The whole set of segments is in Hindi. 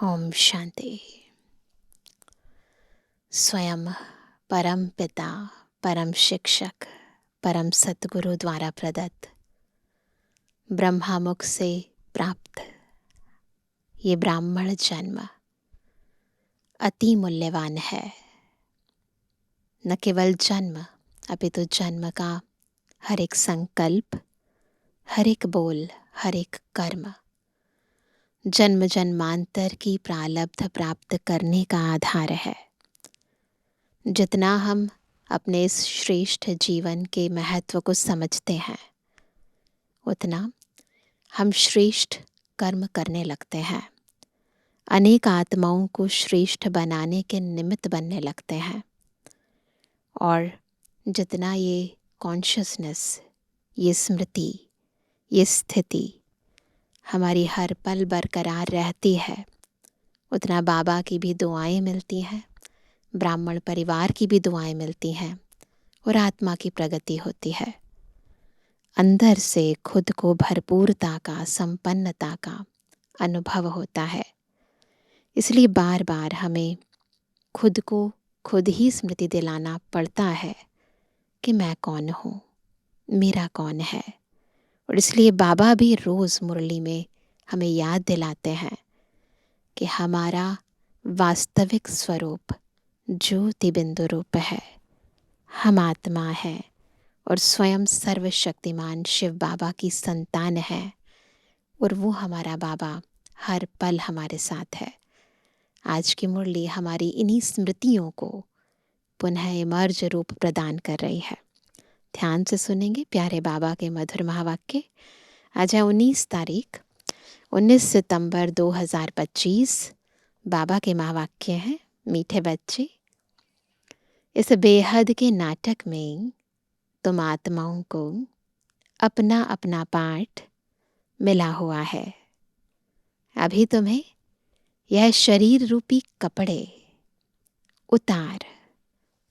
ओम शांति। स्वयं परम पिता, परम शिक्षक, परम सतगुरु द्वारा प्रदत्त ब्रह्मा मुख से प्राप्त ये ब्राह्मण जन्म अति मूल्यवान है। न केवल जन्म अपितु जन्म का हर एक संकल्प, हर एक बोल, हर एक कर्म जन्म जन्मांतर की प्रारब्ध प्राप्त करने का आधार है। जितना हम अपने इस श्रेष्ठ जीवन के महत्व को समझते हैं, उतना हम श्रेष्ठ कर्म करने लगते हैं, अनेक आत्माओं को श्रेष्ठ बनाने के निमित्त बनने लगते हैं। और जितना ये कॉन्शियसनेस, ये स्मृति, ये स्थिति हमारी हर पल बरकरार रहती है, उतना बाबा की भी दुआएं मिलती हैं, ब्राह्मण परिवार की भी दुआएं मिलती हैं और आत्मा की प्रगति होती है। अंदर से खुद को भरपूरता का, संपन्नता का अनुभव होता है। इसलिए बार बार हमें खुद को खुद ही स्मृति दिलाना पड़ता है कि मैं कौन हूँ, मेरा कौन है। और इसलिए बाबा भी रोज़ मुरली में हमें याद दिलाते हैं कि हमारा वास्तविक स्वरूप ज्योति बिंदु रूप है। हम आत्मा है और स्वयं सर्वशक्तिमान शिव बाबा की संतान है और वो हमारा बाबा हर पल हमारे साथ है। आज की मुरली हमारी इन्हीं स्मृतियों को पुनः इमर्ज रूप प्रदान कर रही है। ध्यान से सुनेंगे प्यारे बाबा के मधुर महावाक्य। आज है 19 सितंबर 2025। बाबा के महावाक्य हैं, मीठे बच्चे, इस बेहद के नाटक में तुम आत्माओं को अपना अपना पार्ट मिला हुआ है। अभी तुम्हें यह शरीर रूपी कपड़े उतार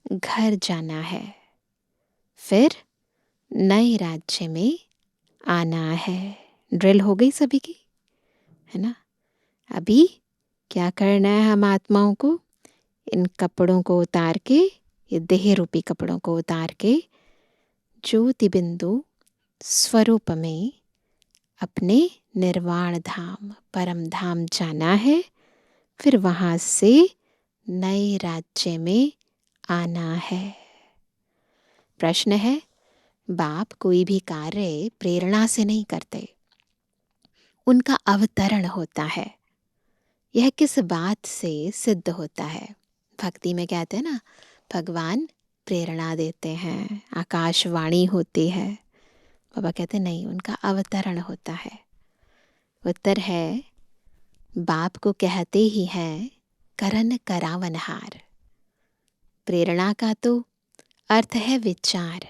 घर जाना है, फिर नए राज्य में आना है। ड्रिल हो गई सभी की, है ना। अभी क्या करना है हम आत्माओं को? इन कपड़ों को उतार के, ये देह रूपी कपड़ों को उतार के ज्योति बिंदु स्वरूप में अपने निर्वाण धाम, परम धाम जाना है। फिर वहां से नए राज्य में आना है। प्रश्न है, बाप कोई भी कार्य प्रेरणा से नहीं करते, उनका अवतरण होता है। यह किस बात से सिद्ध होता है? भक्ति में कहते हैं ना, भगवान प्रेरणा देते हैं, आकाशवाणी होती है। बाबा कहते नहीं, उनका अवतरण होता है। उत्तर है, बाप को कहते ही हैं करन करावनहार। प्रेरणा का तो अर्थ है विचार।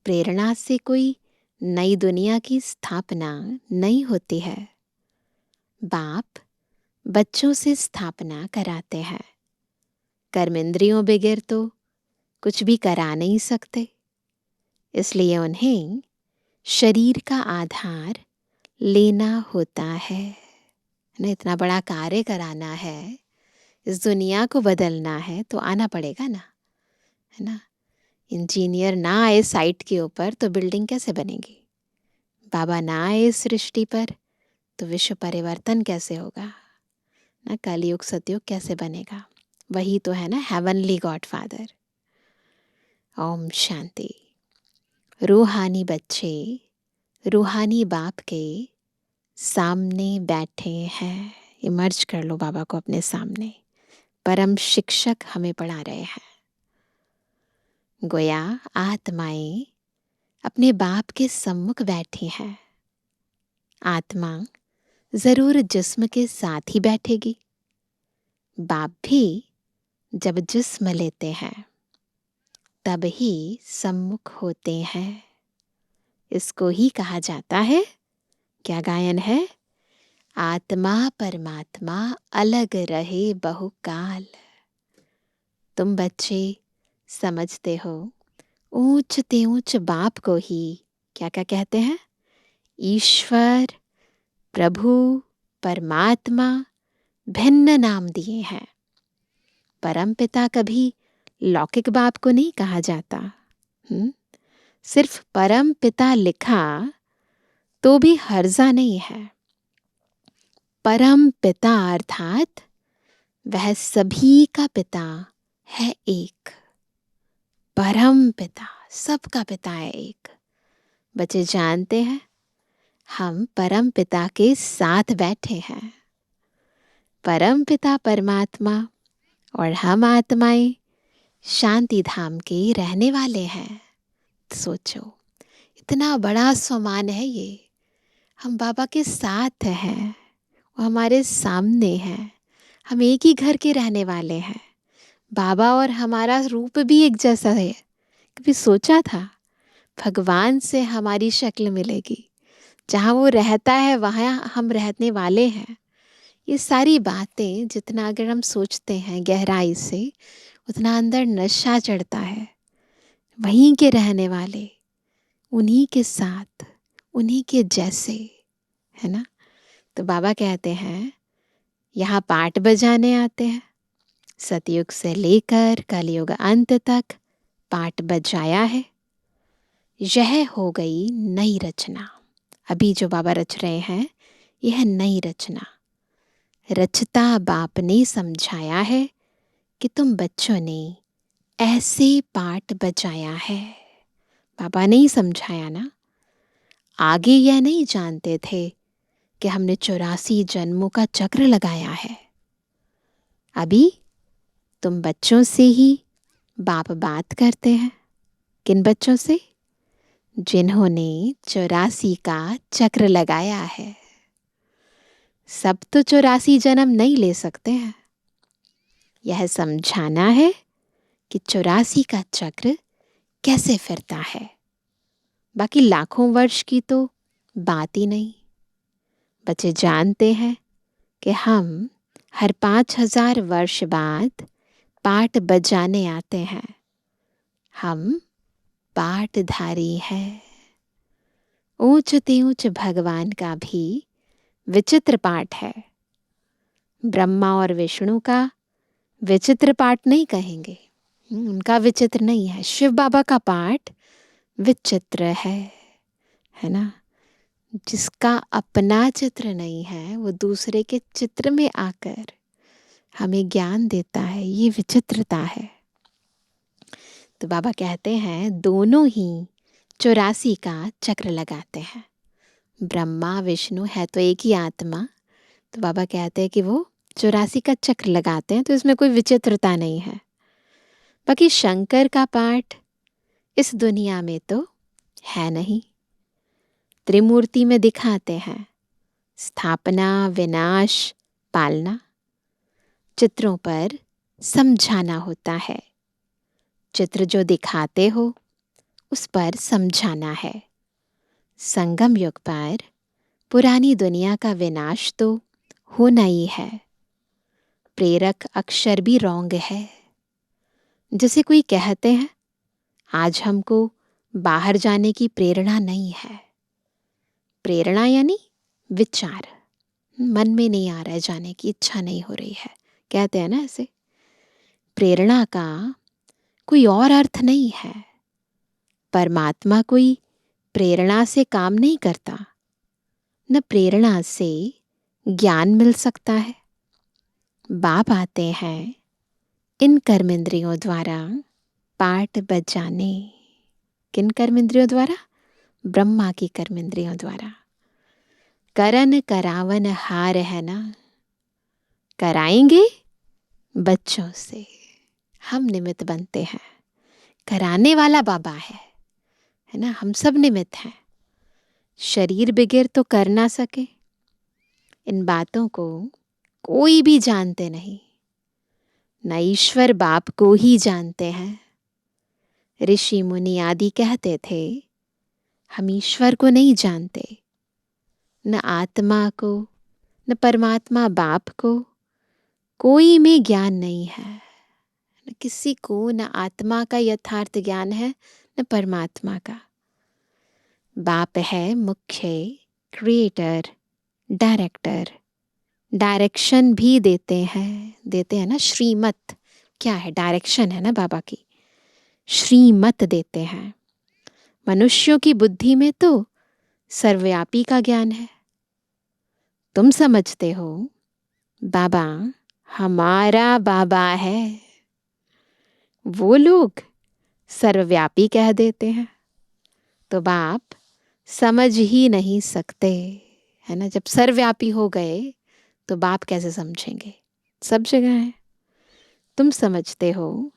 प्रेरणा से कोई नई दुनिया की स्थापना नहीं होती है। बाप बच्चों से स्थापना कराते हैं। कर्मेंद्रियों बगैर तो कुछ भी करा नहीं सकते, इसलिए उन्हें शरीर का आधार लेना होता है। ना इतना बड़ा कार्य कराना है, इस दुनिया को बदलना है, तो आना पड़ेगा ना, है ना। इंजीनियर ना आए साइट के ऊपर तो बिल्डिंग कैसे बनेगी? बाबा ना आए इस सृष्टि पर तो विश्व परिवर्तन कैसे होगा ना, कलयुग सतयुग कैसे बनेगा? वही तो है ना heavenly God father. Om Shanti. रूहानी बच्चे रूहानी बाप के सामने बैठे हैं। इमर्ज कर लो बाबा को अपने सामने। परम शिक्षक हमें पढ़ा रहे हैं। गोया आत्माएं अपने बाप के सम्मुख बैठी हैं। आत्मा जरूर जिस्म के साथ ही बैठेगी। बाप भी जब जिस्म लेते हैं तब ही सम्मुख होते हैं। इसको ही कहा जाता है, क्या गायन है? आत्मा परमात्मा अलग रहे बहुकाल। तुम बच्चे समझते हो, ऊंच ते ऊंच बाप को ही क्या क्या कहते हैं? ईश्वर, प्रभु, परमात्मा, भिन्न नाम दिए हैं। परम पिता कभी लौकिक बाप को नहीं कहा जाता। सिर्फ परम पिता लिखा तो भी हर्जा नहीं है। परम पिता अर्थात वह सभी का पिता है एक। परम पिता, सबका पिता है एक। बच्चे जानते हैं, हम परम पिता के साथ बैठे हैं। परम पिता परमात्मा और हम आत्माएं शांति धाम के रहने वाले हैं। सोचो, इतना बड़ा सम्मान है ये। हम बाबा के साथ हैं, वो हमारे सामने हैं। हम एक ही घर के रहने वाले हैं। बाबा और हमारा रूप भी एक जैसा है। कभी सोचा था भगवान से हमारी शक्ल मिलेगी? जहाँ वो रहता है वहाँ हम रहने वाले हैं। ये सारी बातें जितना अगर हम सोचते हैं गहराई से, उतना अंदर नशा चढ़ता है। वहीं के रहने वाले, उन्हीं के साथ, उन्हीं के जैसे, है ना। तो बाबा कहते हैं यहाँ पाठ बजाने आते हैं। सतयुग से लेकर कलयुग अंत तक पाठ बजाया है। यह हो गई नई रचना। अभी जो बाबा रच रहे हैं यह नई रचना। रचता बाप ने समझाया है कि तुम बच्चों ने ऐसे पाठ बजाया है। बाबा ने ही समझाया ना। आगे यह नहीं जानते थे कि हमने 84 जन्मों का चक्र लगाया है। अभी तुम बच्चों से ही बाप बात करते हैं। किन बच्चों से? जिन्होंने 84 का चक्र लगाया है। सब तो 84 जन्म नहीं ले सकते हैं। यह समझाना है कि 84 का चक्र कैसे फिरता है। बाकी लाखों वर्ष की तो बात ही नहीं। बच्चे जानते हैं कि हम हर 5000 वर्ष बाद पाठ बजाने आते हैं। हम पाठधारी हैं। ऊंच ते ऊंच भगवान का भी विचित्र पाठ है। ब्रह्मा और विष्णु का विचित्र पाठ नहीं कहेंगे, उनका विचित्र नहीं है। शिव बाबा का पाठ विचित्र है ना। जिसका अपना चित्र नहीं है वो दूसरे के चित्र में आकर हमें ज्ञान देता है, ये विचित्रता है। तो बाबा कहते हैं दोनों ही 84 का चक्र लगाते हैं। ब्रह्मा विष्णु है तो एक ही आत्मा। तो बाबा कहते हैं कि वो 84 का चक्र लगाते हैं, तो इसमें कोई विचित्रता नहीं है। बाकी शंकर का पाठ इस दुनिया में तो है नहीं। त्रिमूर्ति में दिखाते हैं स्थापना, विनाश, पालना। चित्रों पर समझाना होता है। चित्र जो दिखाते हो उस पर समझाना है। संगम युग पर पुरानी दुनिया का विनाश तो होना ही है। प्रेरक अक्षर भी रॉन्ग है। जैसे कोई कहते हैं आज हमको बाहर जाने की प्रेरणा नहीं है। प्रेरणा यानी विचार, मन में नहीं आ रहा है, जाने की इच्छा नहीं हो रही है, कहते हैं ना ऐसे। प्रेरणा का कोई और अर्थ नहीं है। परमात्मा कोई प्रेरणा से काम नहीं करता, न प्रेरणा से ज्ञान मिल सकता है। बाप आते हैं इन कर्मेंद्रियों द्वारा पाठ बजाने। किन कर्मेंद्रियों द्वारा? ब्रह्मा की कर्मेंद्रियों द्वारा। करन करावन हार है ना, कराएंगे बच्चों से। हम निमित्त बनते हैं, कराने वाला बाबा है ना। हम सब निमित्त हैं। शरीर बिगैर तो कर ना सके। इन बातों को कोई भी जानते नहीं, न ईश्वर बाप को ही जानते हैं। ऋषि मुनि आदि कहते थे हम ईश्वर को नहीं जानते, न आत्मा को, न परमात्मा बाप को। कोई में ज्ञान नहीं है, न किसी को, न आत्मा का यथार्थ ज्ञान है, न परमात्मा का। बाप है मुख्य, क्रिएटर, डायरेक्टर, डायरेक्शन भी देते हैं ना। श्रीमत क्या है? डायरेक्शन है ना बाबा की। श्रीमत देते हैं। मनुष्यों की बुद्धि में तो सर्वव्यापी का ज्ञान है। तुम समझते हो बाबा हमारा बाबा है, वो लोग सर्वव्यापी कह देते हैं। तो बाप समझ ही नहीं सकते, है ना। जब सर्वव्यापी हो गए तो बाप कैसे समझेंगे? सब जगह है। तुम समझते हो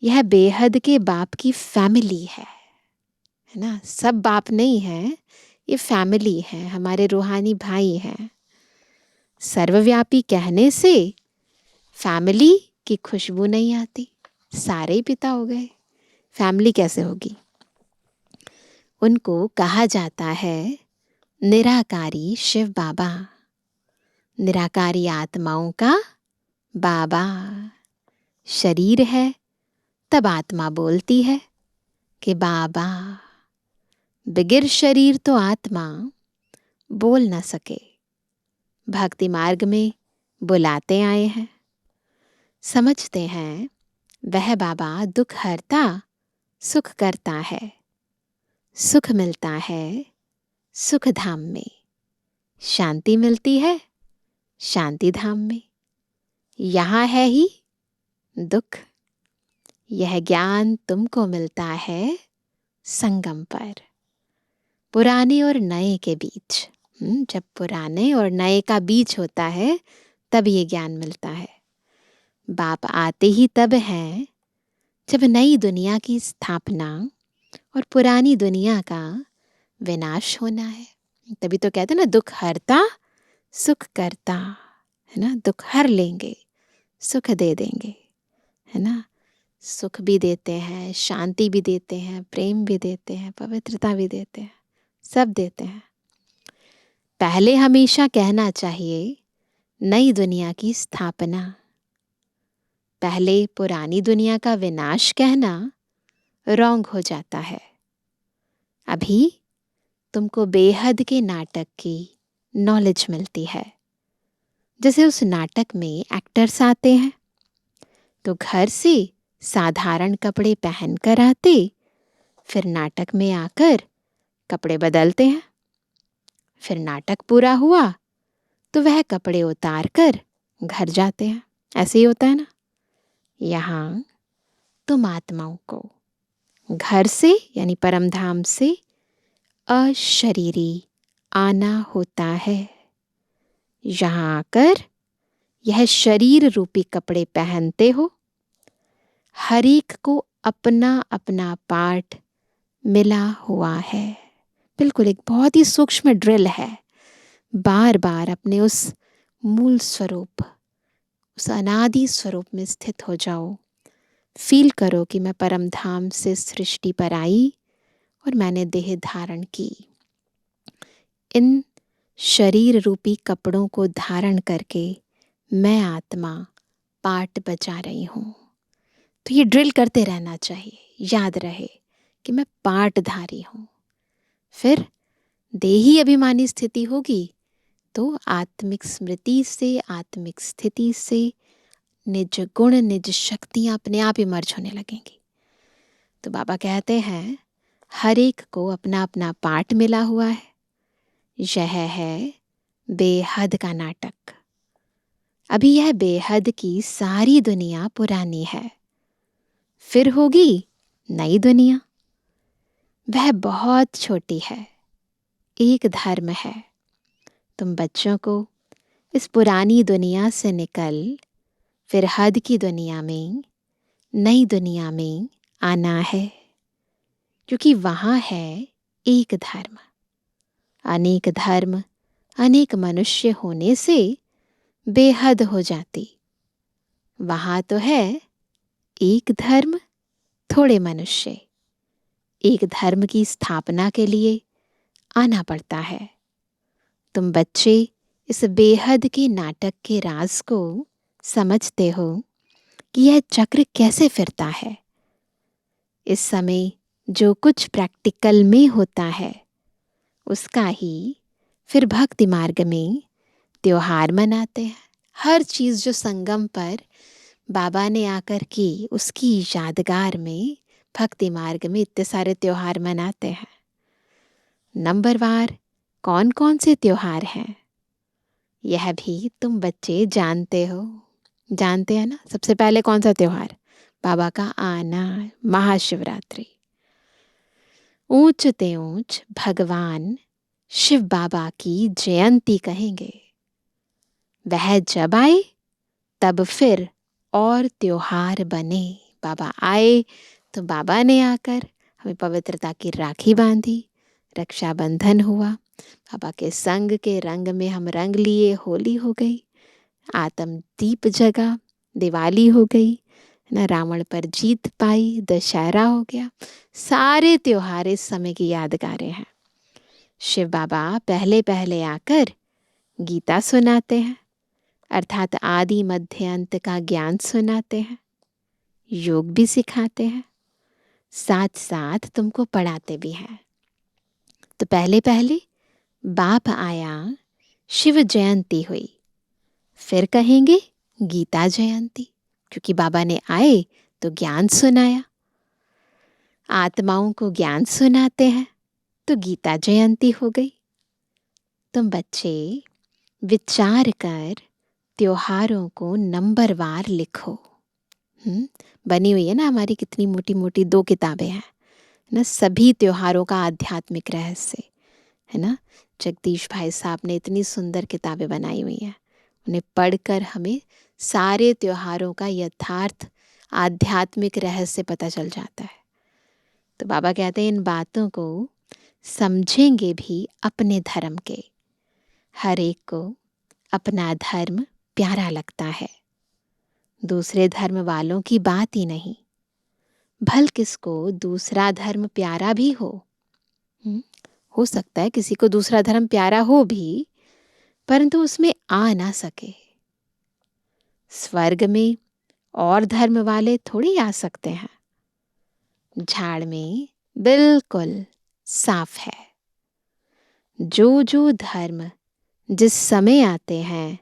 यह बेहद के बाप की फैमिली है ना। सब बाप नहीं है, ये फैमिली है, हमारे रूहानी भाई हैं। सर्वव्यापी कहने से फैमिली की खुशबू नहीं आती, सारे ही पिता हो गए, फैमिली कैसे होगी? उनको कहा जाता है निराकारी शिव बाबा, निराकारी आत्माओं का बाबा। शरीर है तब आत्मा बोलती है कि बाबा। बगैर शरीर तो आत्मा बोल न सके। भक्ति मार्ग में बुलाते आए हैं। समझते हैं वह बाबा दुख हरता सुख करता है। सुख मिलता है सुख धाम में, शांति मिलती है शांति धाम में। यहाँ है ही दुख। यह ज्ञान तुमको मिलता है संगम पर, पुराने और नए के बीच। जब पुराने और नए का बीच होता है तब ये ज्ञान मिलता है। बाप आते ही तब हैं जब नई दुनिया की स्थापना और पुरानी दुनिया का विनाश होना है। तभी तो कहते हैं ना दुख हरता सुख करता, है ना। दुख हर लेंगे, सुख दे देंगे, है ना। सुख भी देते हैं, शांति भी देते हैं, प्रेम भी देते हैं, पवित्रता भी देते हैं, सब देते हैं। पहले हमेशा कहना चाहिए नई दुनिया की स्थापना, पहले पुरानी दुनिया का विनाश कहना रॉन्ग हो जाता है। अभी तुमको बेहद के नाटक की नॉलेज मिलती है। जैसे उस नाटक में एक्टर्स आते हैं तो घर से साधारण कपड़े पहन कर आते, फिर नाटक में आकर कपड़े बदलते हैं। फिर नाटक पूरा हुआ तो वह कपड़े उतार कर घर जाते हैं। ऐसे ही होता है ना। यहाँ तुम आत्माओं को घर से यानी परम धाम से अशरीरी आना होता है। यहाँ आकर यह शरीर रूपी कपड़े पहनते हो। हर एक को अपना अपना पार्ट मिला हुआ है। बिल्कुल एक बहुत ही सूक्ष्म ड्रिल है। बार बार अपने उस मूल स्वरूप, उस अनादि स्वरूप में स्थित हो जाओ। फील करो कि मैं परम धाम से सृष्टि पर आई और मैंने देह धारण की। इन शरीर रूपी कपड़ों को धारण करके मैं आत्मा पार्ट बजा रही हूँ। तो ये ड्रिल करते रहना चाहिए, याद रहे कि मैं पार्टधारी हूँ। फिर देही अभिमानी स्थिति होगी तो आत्मिक स्मृति से, आत्मिक स्थिति से निज गुण निज शक्तियाँ अपने आप ही मर्ज होने लगेंगी। तो बाबा कहते हैं हर एक को अपना अपना पार्ट मिला हुआ है। यह है बेहद का नाटक। अभी यह बेहद की सारी दुनिया पुरानी है, फिर होगी नई दुनिया। वह बहुत छोटी है, एक धर्म है। तुम बच्चों को इस पुरानी दुनिया से निकल फिर हद की दुनिया में, नई दुनिया में आना है, क्योंकि वहाँ है एक धर्म। अनेक धर्म, अनेक मनुष्य होने से बेहद हो जाती। वहाँ तो है एक धर्म, थोड़े मनुष्य। एक धर्म की स्थापना के लिए आना पड़ता है। तुम बच्चे इस बेहद के नाटक के राज को समझते हो कि यह चक्र कैसे फिरता है। इस समय जो कुछ प्रैक्टिकल में होता है उसका ही फिर भक्ति मार्ग में त्योहार मनाते हैं। हर चीज़ जो संगम पर बाबा ने आकर की, उसकी यादगार में भक्ति मार्ग में इतने सारे त्योहार मनाते हैं। नंबरवार कौन कौन से त्योहार हैं यह भी तुम बच्चे जानते हो, जानते हैं ना। सबसे पहले कौन सा त्योहार? बाबा का आना, महाशिवरात्रि। ऊंच ते ऊंच भगवान शिव बाबा की जयंती कहेंगे। वह जब आए तब फिर और त्योहार बने। बाबा आए तो बाबा ने आकर हमें पवित्रता की राखी बांधी, रक्षाबंधन हुआ, बाबा के संग के रंग में हम रंग लिए, होली हो गई, आत्म दीप जगा, दिवाली हो गई ना, रावण पर जीत पाई, दशहरा हो गया। सारे त्योहार इस समय की यादगारें हैं। शिव बाबा पहले पहले आकर गीता सुनाते हैं, अर्थात आदि मध्य अंत का ज्ञान सुनाते हैं, योग भी सिखाते हैं, साथ साथ तुमको पढ़ाते भी हैं। तो पहले पहले बाप आया, शिव जयंती हुई, फिर कहेंगे गीता जयंती, क्योंकि बाबा ने आए तो ज्ञान सुनाया, आत्माओं को ज्ञान सुनाते हैं, तो गीता जयंती हो गई। तुम बच्चे विचार कर त्योहारों को नंबरवार लिखो। बनी हुई है ना हमारी कितनी मोटी मोटी 2 किताबें हैं ना, सभी त्योहारों का आध्यात्मिक रहस्य है ना। जगदीश भाई साहब ने इतनी सुंदर किताबें बनाई हुई हैं, उन्हें पढ़कर हमें सारे त्योहारों का यथार्थ आध्यात्मिक रहस्य पता चल जाता है। तो बाबा कहते हैं इन बातों को समझेंगे भी अपने धर्म के। हर एक को अपना धर्म प्यारा लगता है, दूसरे धर्म वालों की बात ही नहीं। भल किसको दूसरा धर्म प्यारा भी हो सकता है किसी को दूसरा धर्म प्यारा हो भी, परंतु उसमें आ ना सके। स्वर्ग में और धर्म वाले थोड़ी आ सकते हैं। झाड़ में बिल्कुल साफ है। जो जो धर्म जिस समय आते हैं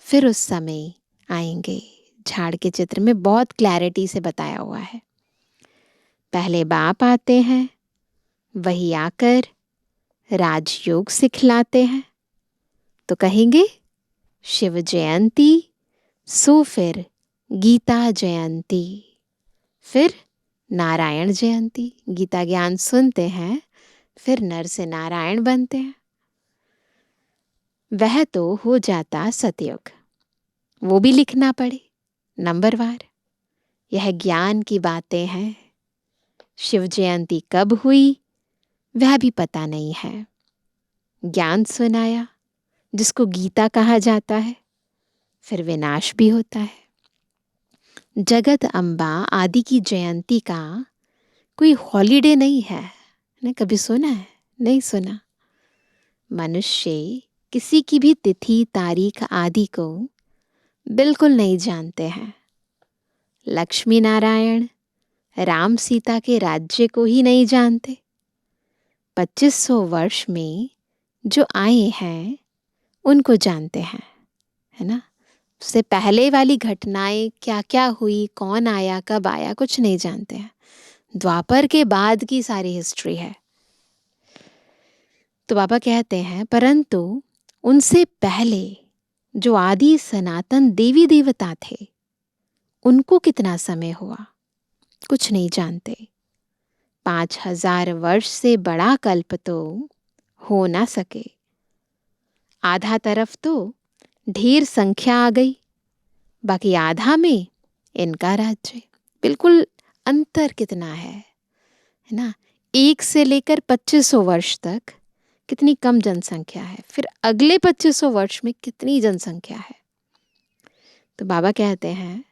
फिर उस समय आएंगे। झाड़ के चित्र में बहुत क्लैरिटी से बताया हुआ है। पहले बाप आते हैं, वही आकर राजयोग सिखलाते हैं, तो कहेंगे शिव जयंती, सो फिर गीता जयंती, फिर नारायण जयंती। गीता ज्ञान सुनते हैं, फिर नर से नारायण बनते हैं। वह तो हो जाता सतयुग, वो भी लिखना पड़े नंबरवार। यह ज्ञान की बातें हैं। शिव जयंती कब हुई वह भी पता नहीं है। ज्ञान सुनाया जिसको गीता कहा जाता है, फिर विनाश भी होता है। जगत अम्बा आदि की जयंती का कोई हॉलीडे नहीं है ना। कभी सुना है? नहीं सुना। मनुष्य किसी की भी तिथि तारीख आदि को बिल्कुल नहीं जानते हैं। लक्ष्मी नारायण राम सीता के राज्य को ही नहीं जानते। 2500 वर्ष में जो आए हैं उनको जानते हैं, है ना। उससे पहले वाली घटनाएं क्या क्या हुई, कौन आया, कब आया, कुछ नहीं जानते हैं। द्वापर के बाद की सारी हिस्ट्री है। तो बाबा कहते हैं परंतु उनसे पहले जो आदि सनातन देवी देवता थे उनको कितना समय हुआ कुछ नहीं जानते। 5000 वर्ष से बड़ा कल्प तो हो ना सके। आधा तरफ तो ढेर संख्या आ गई, बाकी आधा में इनका राज्य। बिल्कुल अंतर कितना है ना। 1 से लेकर 2500 वर्ष तक कितनी कम जनसंख्या है, फिर अगले 2500 वर्ष में कितनी जनसंख्या है। तो बाबा कहते हैं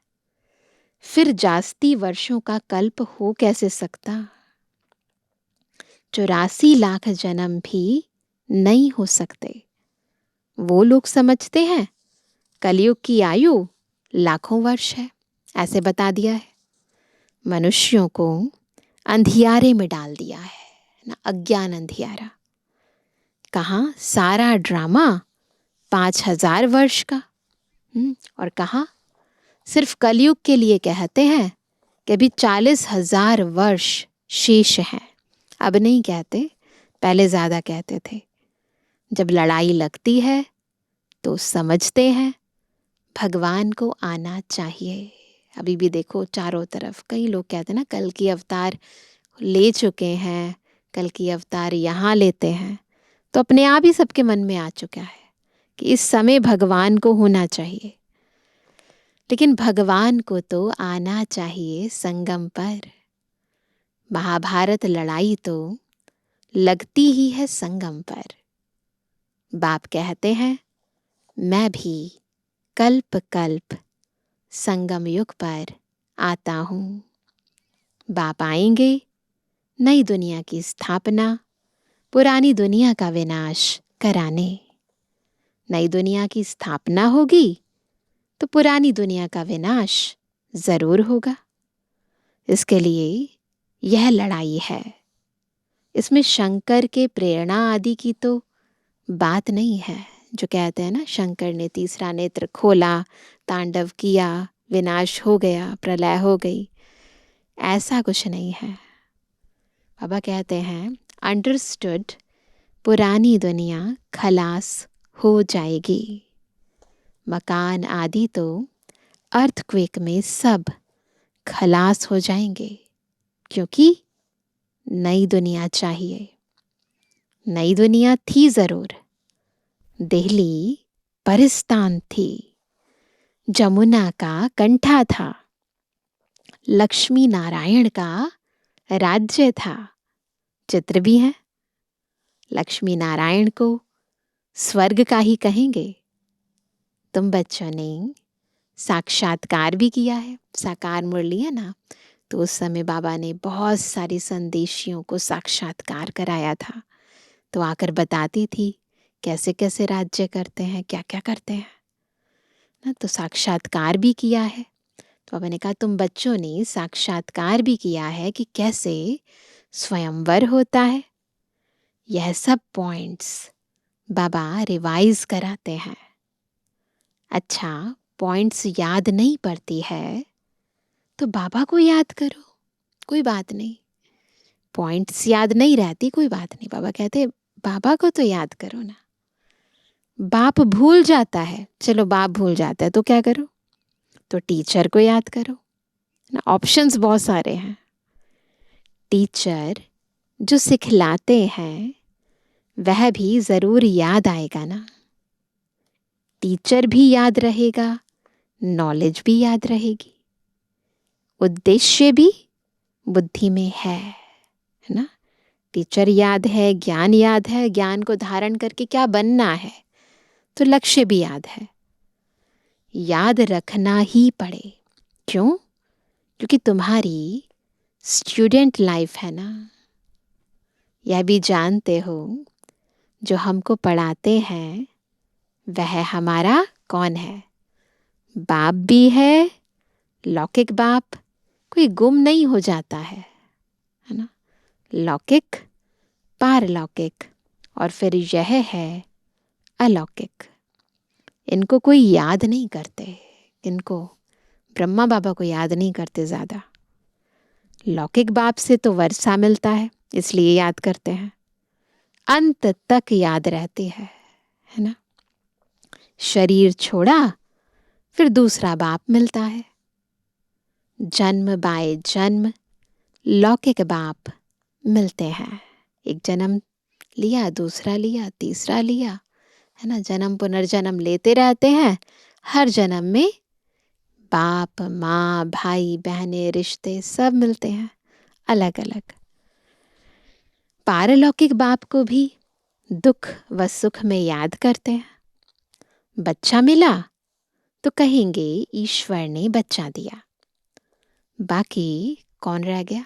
फिर जास्ती वर्षों का कल्प हो कैसे सकता। 84 लाख जन्म भी नहीं हो सकते। वो लोग समझते हैं कलयुग की आयु लाखों वर्ष है, ऐसे बता दिया है। मनुष्यों को अंधियारे में डाल दिया है ना, अज्ञान अंधियारा। कहाँ सारा ड्रामा 5,000 वर्ष का। और कहाँ, सिर्फ कलयुग के लिए कहते हैं कि अभी 40,000 वर्ष शेष हैं। अब नहीं कहते, पहले ज़्यादा कहते थे। जब लड़ाई लगती है तो समझते हैं भगवान को आना चाहिए। अभी भी देखो चारों तरफ कई लोग कहते हैं ना, कल की अवतार ले चुके हैं, कल की अवतार यहाँ लेते हैं। तो अपने आप ही सबके मन में आ चुका है कि इस समय भगवान को होना चाहिए। लेकिन भगवान को तो आना चाहिए संगम पर। महाभारत लड़ाई तो लगती ही है संगम पर। बाप कहते हैं मैं भी कल्प कल्प संगम युग पर आता हूँ। बाप आएंगे नई दुनिया की स्थापना, पुरानी दुनिया का विनाश कराने। नई दुनिया की स्थापना होगी तो पुरानी दुनिया का विनाश जरूर होगा। इसके लिए यह लड़ाई है। इसमें शंकर के प्रेरणा आदि की तो बात नहीं है। जो कहते हैं ना, शंकर ने तीसरा नेत्र खोला, तांडव किया, विनाश हो गया, प्रलय हो गई, ऐसा कुछ नहीं है। बाबा कहते हैं अंडरस्टूड, पुरानी दुनिया खलास हो जाएगी। मकान आदि तो अर्थक्वेक में सब खलास हो जाएंगे, क्योंकि नई दुनिया चाहिए। नई दुनिया थी जरूर, दिल्ली परिस्तान थी, जमुना का कंठा था, लक्ष्मी नारायण का राज्य था। चित्र भी है। लक्ष्मी नारायण को स्वर्ग का ही कहेंगे। तुम बच्चों ने साक्षात्कार भी किया है, साकार मुरली है ना, तो उस समय बाबा ने बहुत सारी संदेशियों को साक्षात्कार कराया था। तो आकर बताती थी कैसे कैसे राज्य करते हैं, क्या क्या करते हैं ना। तो साक्षात्कार भी किया है। तो बाबा ने कहा तुम बच्चों ने साक्षात्कार भी किया है कि कैसे स्वयंवर होता है। यह सब पॉइंट्स बाबा रिवाइज कराते हैं। अच्छा, पॉइंट्स याद नहीं पड़ती है तो बाबा को याद करो, कोई बात नहीं। पॉइंट्स याद नहीं रहती, कोई बात नहीं। बाबा कहते बाबा को तो याद करो ना। बाप भूल जाता है, चलो बाप भूल जाता है तो क्या करो, तो टीचर को याद करो ना। ऑप्शंस बहुत सारे हैं। टीचर जो सिखलाते हैं वह भी जरूर याद आएगा ना। टीचर भी याद रहेगा, नॉलेज भी याद रहेगी, उद्देश्य भी बुद्धि में है ना। टीचर याद है, ज्ञान याद है, ज्ञान को धारण करके क्या बनना है, तो लक्ष्य भी याद है। याद रखना ही पड़े। क्यों? क्योंकि तुम्हारी स्टूडेंट लाइफ है ना। यह भी जानते हो जो हमको पढ़ाते हैं वह हमारा कौन है? बाप भी है, लौकिक बाप। कोई गुम नहीं हो जाता है ना। लौकिक, पारलौकिक और फिर यह है अलौकिक। इनको कोई याद नहीं करते। इनको ब्रह्मा बाबा को याद नहीं करते ज़्यादा। लौकिक बाप से तो वर्षा मिलता है, इसलिए याद करते हैं। अंत तक याद रहती है ना। शरीर छोड़ा फिर दूसरा बाप मिलता है। जन्म बाय जन्म लौकिक बाप मिलते हैं। एक जन्म लिया, दूसरा लिया, तीसरा लिया, है ना। जन्म पुनर्जन्म लेते रहते हैं। हर जन्म में बाप, माँ, भाई, बहनें, रिश्ते सब मिलते हैं अलग अलग। पारलौकिक बाप को भी दुख व सुख में याद करते हैं। बच्चा मिला तो कहेंगे ईश्वर ने बच्चा दिया। बाकी कौन रह गया?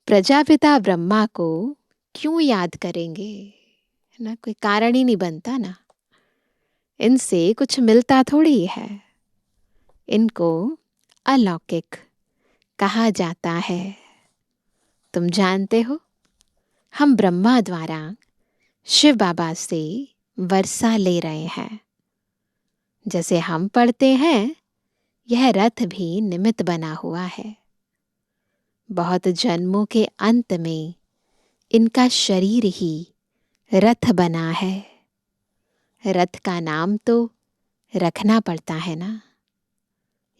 प्रजापिता ब्रह्मा को क्यों याद करेंगे, है ना। कोई कारण ही नहीं बनता ना। इनसे कुछ मिलता थोड़ी है। इनको अलौकिक कहा जाता है। तुम जानते हो, हम ब्रह्मा द्वारा शिव बाबा से वर्षा ले रहे हैं। जैसे हम पढ़ते हैं, यह रथ भी निमित्त बना हुआ है। बहुत जन्मों के अंत में इनका शरीर ही रथ बना है। रथ का नाम तो रखना पड़ता है ना।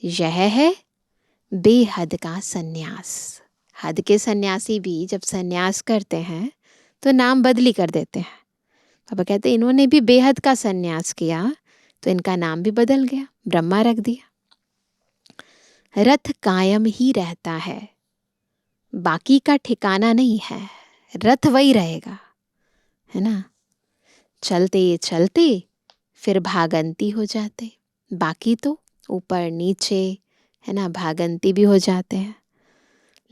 यह है बेहद का सन्यास। हद के सन्यासी भी जब सन्यास करते हैं तो नाम बदली कर देते हैं। पापा कहते इन्होंने भी बेहद का सन्यास किया तो इनका नाम भी बदल गया, ब्रह्मा रख दिया। रथ कायम ही रहता है, बाकी का ठिकाना नहीं है। रथ वही रहेगा, है ना। चलते चलते फिर भागंती हो जाते, बाकी तो ऊपर नीचे, है ना, भागंती भी हो जाते हैं,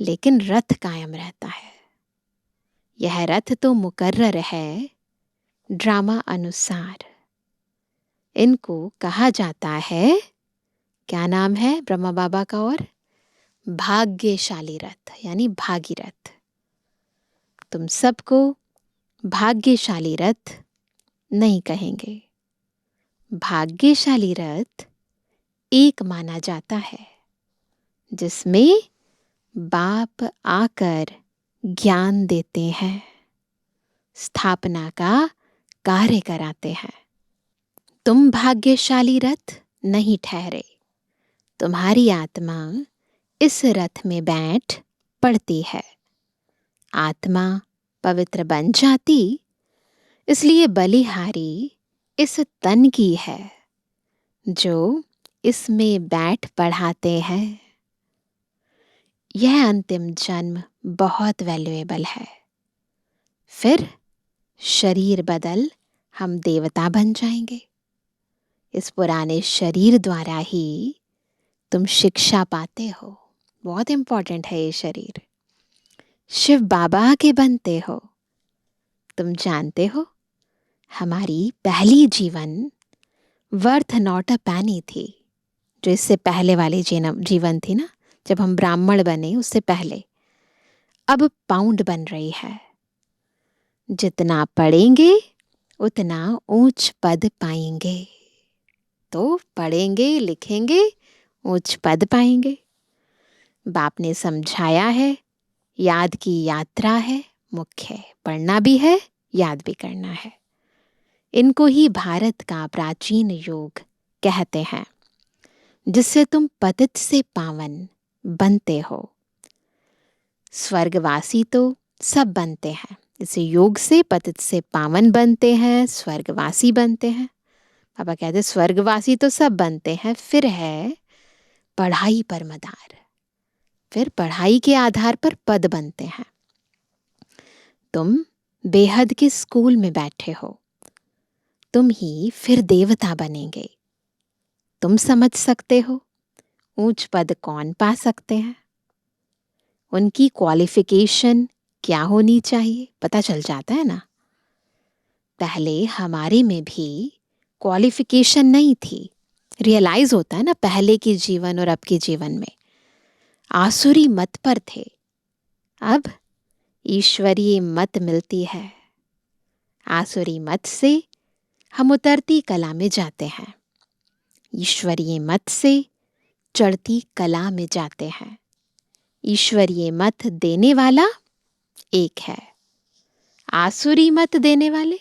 लेकिन रथ कायम रहता है। यह रथ तो मुकर्रर है ड्रामा अनुसार। इनको कहा जाता है, क्या नाम है ब्रह्मा बाबा का? और भाग्यशाली रथ, यानी भागीरथ। तुम सबको भाग्यशाली रथ नहीं कहेंगे। भाग्यशाली रथ एक माना जाता है जिसमें बाप आकर ज्ञान देते हैं, स्थापना का कार्य कराते हैं। तुम भाग्यशाली रथ नहीं ठहरे। तुम्हारी आत्मा इस रथ में बैठ पड़ती है। आत्मा पवित्र बन जाती, इसलिए बलिहारी इस तन की है जो इसमें बैठ पढ़ाते हैं। यह अंतिम जन्म बहुत वैल्यूएबल है। फिर शरीर बदल हम देवता बन जाएंगे। इस पुराने शरीर द्वारा ही तुम शिक्षा पाते हो। बहुत इंपॉर्टेंट है ये शरीर। शिव बाबा के बनते हो। तुम जानते हो, हमारी पहली जीवन वर्थ नॉट अ पैनी थी। जो इससे पहले वाली जीवन थी ना, जब हम ब्राह्मण बने उससे पहले, अब पाउंड बन रही है। जितना पढ़ेंगे उतना ऊंच पद पाएंगे। तो पढ़ेंगे लिखेंगे, ऊंच पद पाएंगे। बाप ने समझाया है, याद की यात्रा है मुख्य। पढ़ना भी है, याद भी करना है। इनको ही भारत का प्राचीन योग कहते हैं, जिससे तुम पतित से पावन बनते हो। स्वर्गवासी तो सब बनते हैं, इसे योग से पतित से पावन बनते हैं, स्वर्गवासी बनते हैं। पापा कहते स्वर्गवासी तो सब बनते हैं, फिर है पढ़ाई पर मदार। फिर पढ़ाई के आधार पर पद बनते हैं। तुम बेहद के स्कूल में बैठे हो, तुम ही फिर देवता बनेंगे। तुम समझ सकते हो ऊंच पद कौन पा सकते हैं, उनकी क्वालिफिकेशन क्या होनी चाहिए, पता चल जाता है ना। पहले हमारे में भी क्वालिफिकेशन नहीं थी। रियलाइज होता है ना, पहले के जीवन और अब के जीवन में आसुरी मत पर थे, अब ईश्वरीय मत मिलती है। आसुरी मत से हम उतरती कला में जाते हैं, ईश्वरीय मत से चढ़ती कला में जाते हैं। ईश्वरीय मत देने वाला एक है, आसुरी मत देने वाले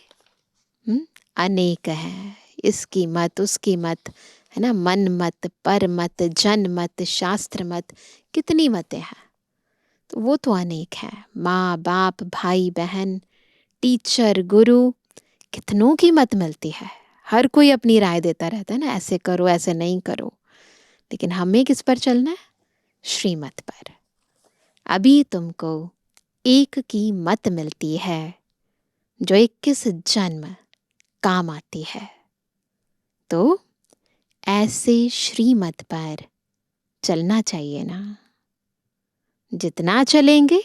अनेक हैं। इसकी मत, उसकी मत, है ना, मन मत, पर मत, जन मत, शास्त्र मत, कितनी मतें हैं। तो वो तो अनेक हैं। माँ बाप, भाई बहन, टीचर, गुरु, कितनों की मत मिलती है। हर कोई अपनी राय देता रहता है ना, ऐसे करो ऐसे नहीं करो। लेकिन हमें किस पर चलना है? श्रीमत पर। अभी तुमको एक की मत मिलती है जो 21 जन्म काम आती है। तो ऐसे श्रीमत पर चलना चाहिए ना। जितना चलेंगे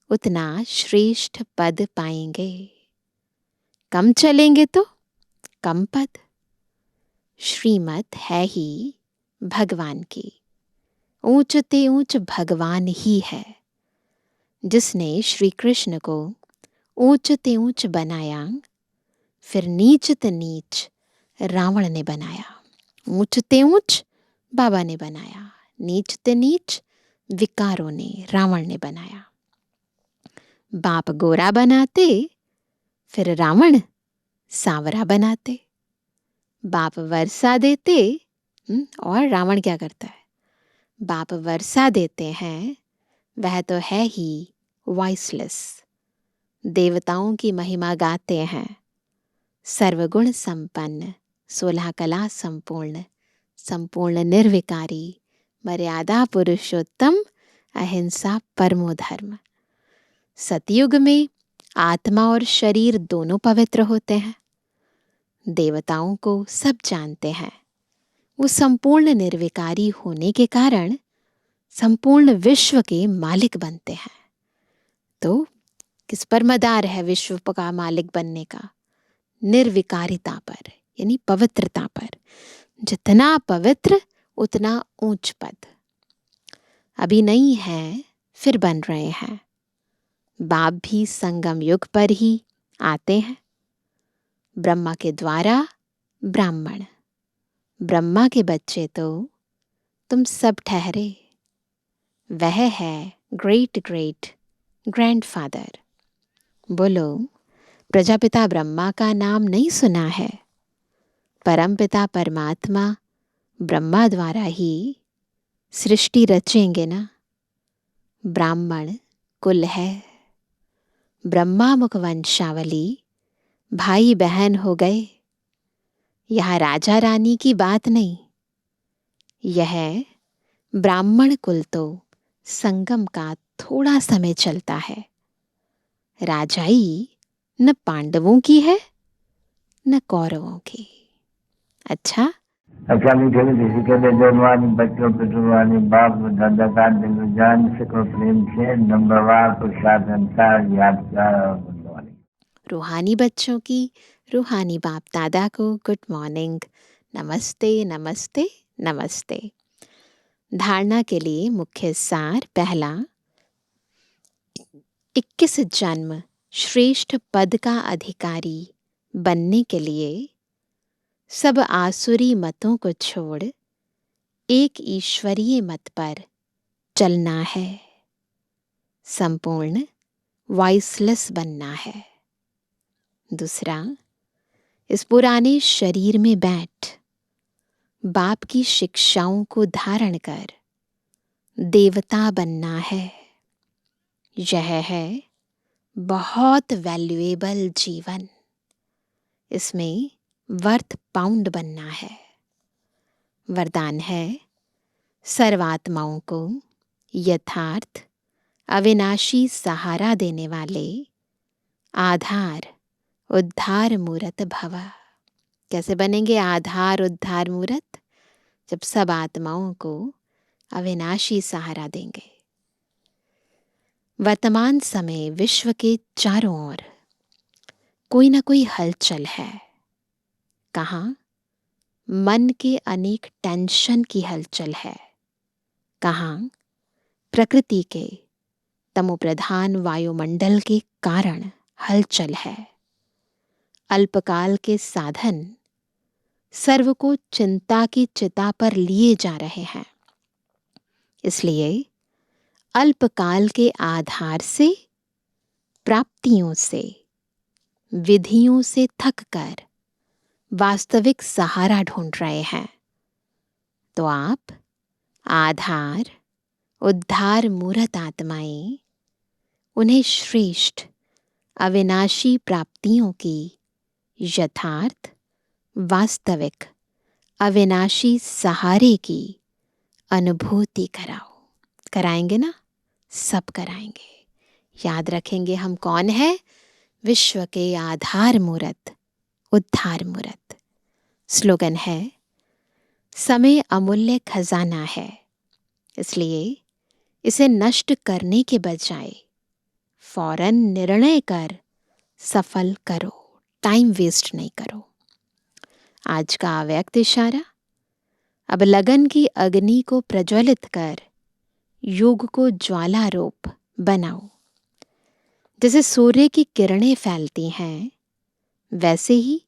उतना श्रेष्ठ पद पाएंगे, कम चलेंगे तो कम पद। श्रीमत है ही भगवान की, ऊंचते ऊंच भगवान ही है जिसने श्री कृष्ण को ऊंचते ऊंच बनाया, फिर नीच ते नीच रावण ने बनाया। ऊंच ते ऊंच बाबा ने बनाया, नीच ते नीच विकारों ने, रावण ने बनाया। बाप गोरा बनाते, फिर रावण सांवरा बनाते। बाप वर्षा देते, और रावण क्या करता है? बाप वर्षा देते हैं, वह तो है ही वॉइसलेस। देवताओं की महिमा गाते हैं, सर्वगुण संपन्न, 16 कला संपूर्ण, संपूर्ण निर्विकारी, मर्यादा पुरुषोत्तम, अहिंसा परमो धर्म। सतयुग में आत्मा और शरीर दोनों पवित्र होते हैं। देवताओं को सब जानते हैं। वो संपूर्ण निर्विकारी होने के कारण संपूर्ण विश्व के मालिक बनते हैं। तो किस पर मदार है विश्व का मालिक बनने का? निर्विकारिता पर, यानी पवित्रता पर। जितना पवित्र उतना ऊंच पद। अभी नहीं है, फिर बन रहे हैं। बाप भी संगम युग पर ही आते हैं। ब्रह्मा के द्वारा ब्राह्मण, ब्रह्मा के बच्चे तो तुम सब ठहरे। वह है ग्रेट ग्रेट ग्रैंडफादर। बोलो, प्रजापिता ब्रह्मा का नाम नहीं सुना है? परमपिता परमात्मा ब्रह्मा द्वारा ही सृष्टि रचेंगे ना। ब्राह्मण कुल है। ब्रह्मा मुख वंशावली, भाई बहन हो गए। यह राजा रानी की बात नहीं, यह ब्राह्मण कुल तो संगम का थोड़ा समय चलता है। राजाई न पांडवों की है न कौरवों की। अच्छा, मीठे मीठे के जवानी बच्चों पे जुबानी बाप दादा का दिल जान सको प्रेम से नंबरवार प्रसाद अंसार याद कर। रूहानी बच्चों की रूहानी बाप दादा को गुड मॉर्निंग, नमस्ते नमस्ते नमस्ते। धारणा के लिए मुख्य सार। पहला, 21 जन्म श्रेष्ठ पद का अधिकारी बनने के लिए सब आसुरी मतों को छोड़ एक ईश्वरीय मत पर चलना है। संपूर्ण वॉइसलेस बनना है। दूसरा, इस पुराने शरीर में बैठ बाप की शिक्षाओं को धारण कर देवता बनना है। यह है बहुत वैल्यूएबल जीवन। इसमें वर्थ पाउंड बनना है। वरदान है, सर्वात्माओं को यथार्थ अविनाशी सहारा देने वाले आधार उद्धार मूरत भव। कैसे बनेंगे आधार उद्धार मूरत? जब सब आत्माओं को अविनाशी सहारा देंगे। वर्तमान समय विश्व के चारों ओर कोई ना कोई हलचल है। कहाँ? मन के अनेक टेंशन की हलचल है। कहाँ? प्रकृति के तमोप्रधान वायुमंडल के कारण हलचल है। अल्पकाल के साधन सर्व को चिंता की चिता पर लिए जा रहे हैं। इसलिए अल्पकाल के आधार से, प्राप्तियों से, विधियों से थक कर वास्तविक सहारा ढूंढ रहे हैं। तो आप आधार उद्धार मूरत आत्माएं उन्हें श्रेष्ठ अविनाशी प्राप्तियों की यथार्थ वास्तविक अविनाशी सहारे की अनुभूति कराओ। कराएंगे ना? सब कराएंगे। याद रखेंगे हम कौन है? विश्व के आधार मूरत उद्धार मूरत। स्लोगन है, समय अमूल्य खजाना है, इसलिए इसे नष्ट करने के बजाय फौरन निर्णय कर सफल करो। टाइम वेस्ट नहीं करो। आज का अव्यक्त इशारा, अब लगन की अग्नि को प्रज्वलित कर योग को ज्वालारोप बनाओ। जैसे सूर्य की किरणें फैलती हैं, वैसे ही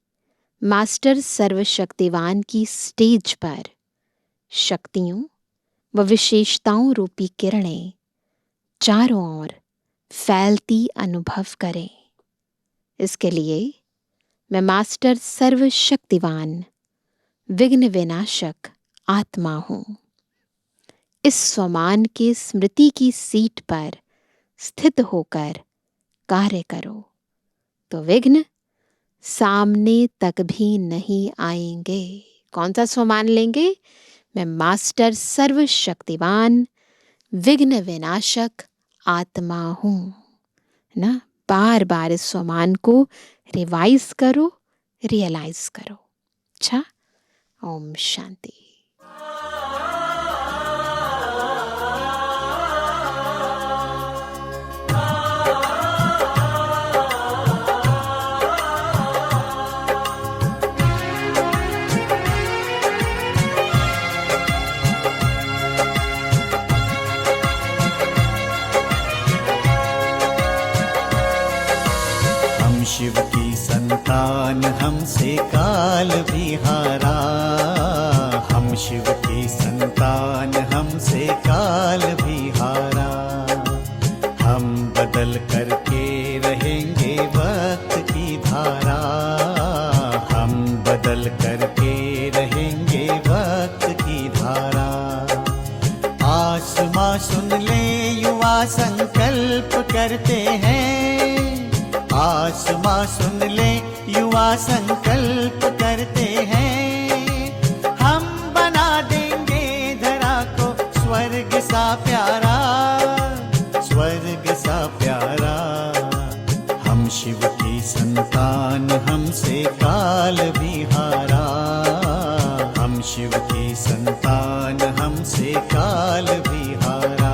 मास्टर सर्वशक्तिवान की स्टेज पर शक्तियों व विशेषताओं रूपी किरणें चारों ओर फैलती अनुभव करें। इसके लिए मैं मास्टर सर्वशक्तिवान विघ्न विनाशक आत्मा हूँ। इस स्वमान के स्मृति की सीट पर स्थित होकर कार्य करो तो विघ्न सामने तक भी नहीं आएंगे। कौन सा स्वमान लेंगे? मैं मास्टर सर्वशक्तिवान विघ्न विनाशक आत्मा हूँ ना। बार बार इस स्वमान को रिवाइज करो, रियलाइज करो। अच्छा, ओम शांति। शिव की संतान हमसे काल भी हारा, हम शिव की संतान हमसे काल भी हारा। हम बदल करके रहेंगे वक्त की धारा, हम बदल करके रहेंगे वक्त की धारा। आसमां सुन ले युवा संकल्प करते हैं, आसमां सुन ले युवा संकल्प करते हैं। हम बना देंगे धरा को स्वर्ग सा प्यारा, स्वर्ग सा प्यारा। हम शिव की संतान हमसे काल भी हारा, हम शिव की संतान हमसे काल भी हारा।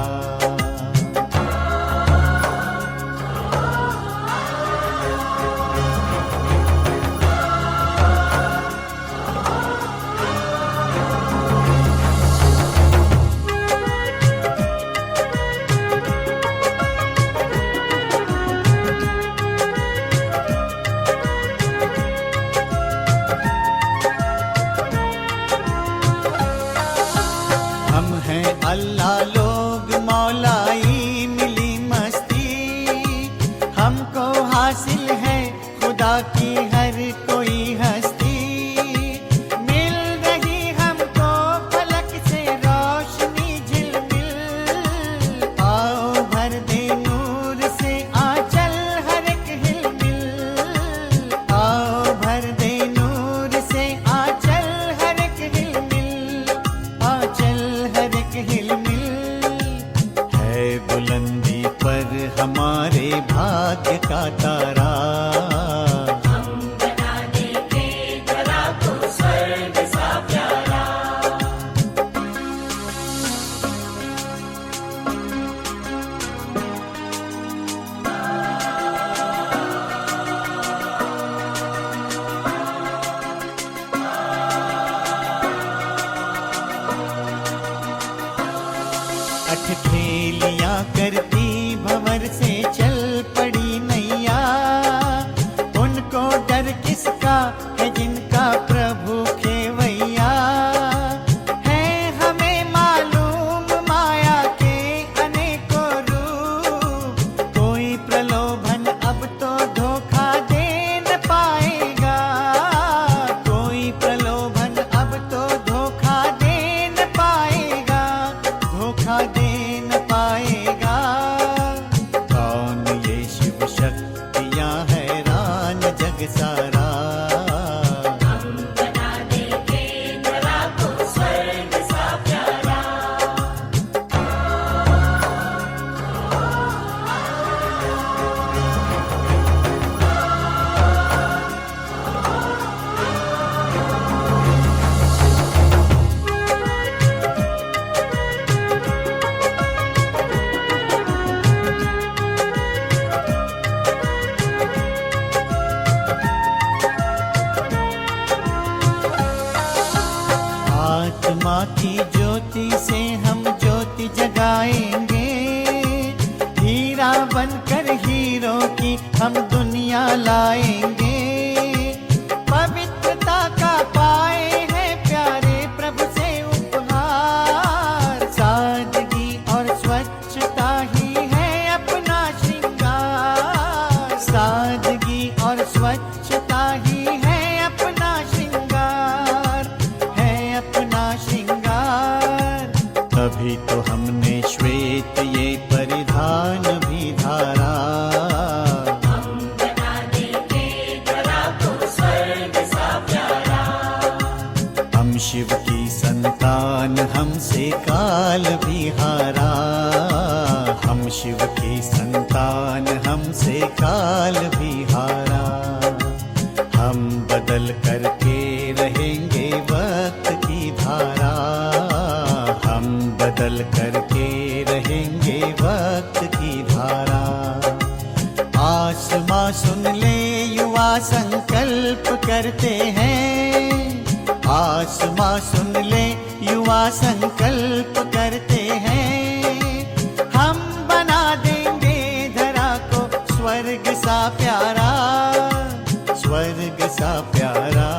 अल्लाह लोग मौलाई मिली मस्ती, हमको हासिल है खुदा की हर कोई हस्ती। मिल रही हमको फलक से रोशनी झिलमिल, आओ भर दे नूर से आंचल हर एक हिलमिल, आओ भर दे नूर से आंचल हर एक हिलमिल, आंचल हर एक हिलमिल। है बुलंदी पर हमारे भाग्य का तारा, हम बना देंगे धरा को स्वर्ग सा प्यारा। अठ खेलियां करती भंवर से चल पड़ी नैया, उनको डर किसका है जिनका प्रभु खेवैया। है हमें मालूम माया के अनेकों रूप, कोई प्रलोभन अब तो धोखा दे न पाएगा, कोई प्रलोभन अब तो धोखा दे न पाएगा, धोखा दे न पाएगा। कौन ये शिव शक्तियां हैरान जग सारा, हम बना देंगे धरा को स्वर्ग सा प्यारा। आत्मा की ज्योति से हम ज्योति जगाएंगे, हीरा बनकर हीरो की हम दुनिया लाएंगे। हम शिव की संतान, हमसे काल भी हारा। हम शिव की संतान, हमसे काल भी हारा। हम बदल करके रहेंगे वक्त की धारा। हम बदल करके रहेंगे वक्त की धारा। आसमां सुन ले युवा संकल्प करते हैं। आसमां सुन ले युवा संकल्प करते हैं। हम बना देंगे धरा को स्वर्ग सा प्यारा, स्वर्ग सा प्यारा।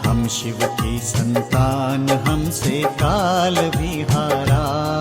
हम शिव की संतान, हमसे काल भी हारा।